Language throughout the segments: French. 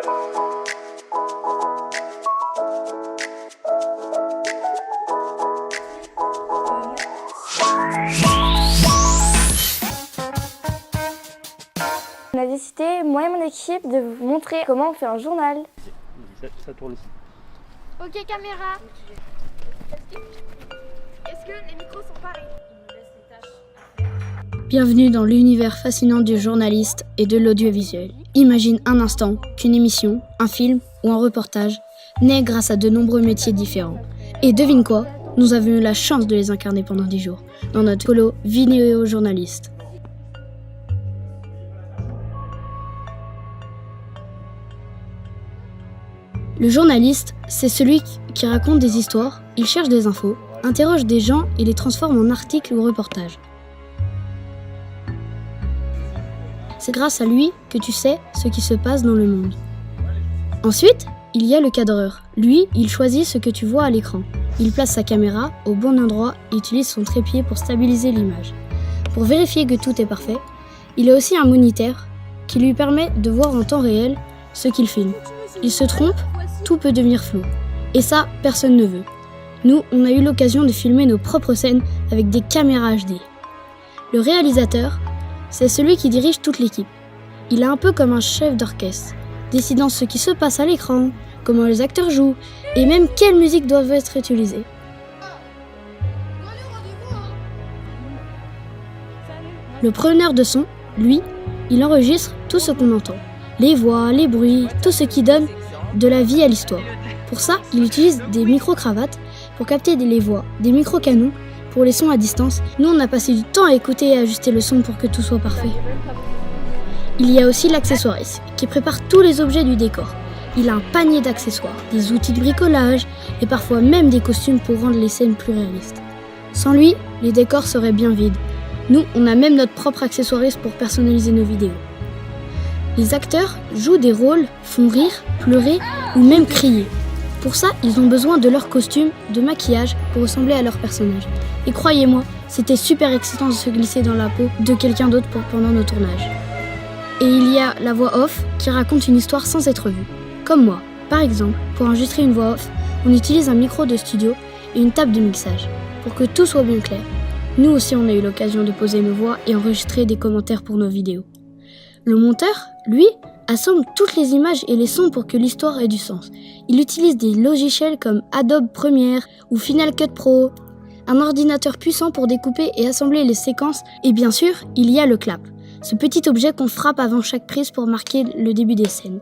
On a décidé, moi et mon équipe, de vous montrer comment on fait un journal. Ça tourne aussi. Ok caméra. Est-ce que les micros sont pareils? Bienvenue dans l'univers fascinant du journaliste et de l'audiovisuel. Imagine un instant qu'une émission, un film ou un reportage naît grâce à de nombreux métiers différents. Et devine quoi? Nous avons eu la chance de les incarner pendant 10 jours dans notre colo vidéo journaliste. Le journaliste, c'est celui qui raconte des histoires, il cherche des infos, interroge des gens et les transforme en articles ou reportages. C'est grâce à lui que tu sais ce qui se passe dans le monde. Ensuite, il y a le cadreur. Lui, il choisit ce que tu vois à l'écran. Il place sa caméra au bon endroit et utilise son trépied pour stabiliser l'image. Pour vérifier que tout est parfait, il a aussi un moniteur qui lui permet de voir en temps réel ce qu'il filme. Il se trompe, tout peut devenir flou. Et ça, personne ne veut. Nous, on a eu l'occasion de filmer nos propres scènes avec des caméras HD. Le réalisateur, c'est celui qui dirige toute l'équipe. Il est un peu comme un chef d'orchestre, décidant ce qui se passe à l'écran, comment les acteurs jouent, et même quelle musique doivent être utilisée. Le preneur de son, lui, il enregistre tout ce qu'on entend. Les voix, les bruits, tout ce qui donne de la vie à l'histoire. Pour ça, il utilise des micro-cravates pour capter les voix, des micro-canons pour les sons à distance. Nous, on a passé du temps à écouter et à ajuster le son pour que tout soit parfait. Il y a aussi l'accessoiriste qui prépare tous les objets du décor. Il a un panier d'accessoires, des outils de bricolage et parfois même des costumes pour rendre les scènes plus réalistes. Sans lui, les décors seraient bien vides. Nous, on a même notre propre accessoiriste pour personnaliser nos vidéos. Les acteurs jouent des rôles, font rire, pleurer ou même crier. Pour ça, ils ont besoin de leur costume, de maquillage pour ressembler à leur personnage. Et croyez-moi, c'était super excitant de se glisser dans la peau de quelqu'un d'autre pendant nos tournages. Et il y a la voix off qui raconte une histoire sans être vue. Comme moi. Par exemple, pour enregistrer une voix off, on utilise un micro de studio et une table de mixage pour que tout soit bien clair. Nous aussi, on a eu l'occasion de poser nos voix et enregistrer des commentaires pour nos vidéos. Le monteur, lui, assemble toutes les images et les sons pour que l'histoire ait du sens. Il utilise des logiciels comme Adobe Premiere ou Final Cut Pro, un ordinateur puissant pour découper et assembler les séquences, et bien sûr, il y a le clap, ce petit objet qu'on frappe avant chaque prise pour marquer le début des scènes.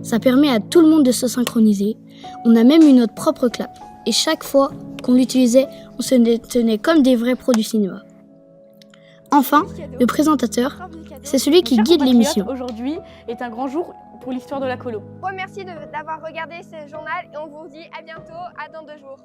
Ça permet à tout le monde de se synchroniser. On a même eu notre propre clap, et chaque fois qu'on l'utilisait, on se tenait comme des vrais pros du cinéma. Enfin, le présentateur, c'est celui qui guide l'émission. Aujourd'hui est un grand jour pour l'histoire de la colo. Merci d'avoir regardé ce journal et on vous dit à bientôt, à dans 2 jours.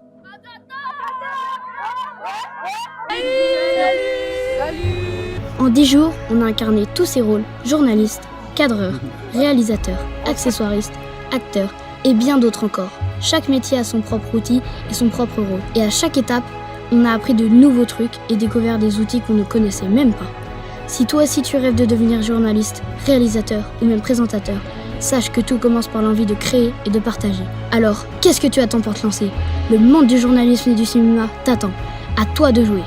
En 10 jours, on a incarné tous ces rôles, journalistes, cadreurs, réalisateurs, accessoiristes, acteurs et bien d'autres encore. Chaque métier a son propre outil et son propre rôle. Et à chaque étape, on a appris de nouveaux trucs et découvert des outils qu'on ne connaissait même pas. Si toi aussi tu rêves de devenir journaliste, réalisateur ou même présentateur, sache que tout commence par l'envie de créer et de partager. Alors, qu'est-ce que tu attends pour te lancer? Le monde du journalisme et du cinéma t'attend. À toi de jouer.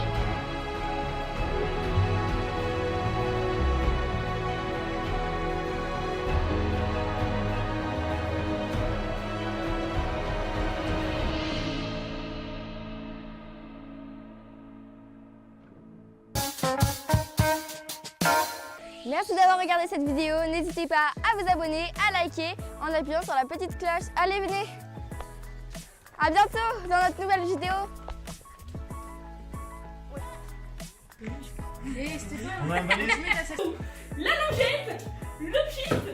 Merci d'avoir regardé cette vidéo. N'hésitez pas à vous abonner, à liker en appuyant sur la petite cloche. Allez, venez. À bientôt dans notre nouvelle vidéo. La lingette, le pied.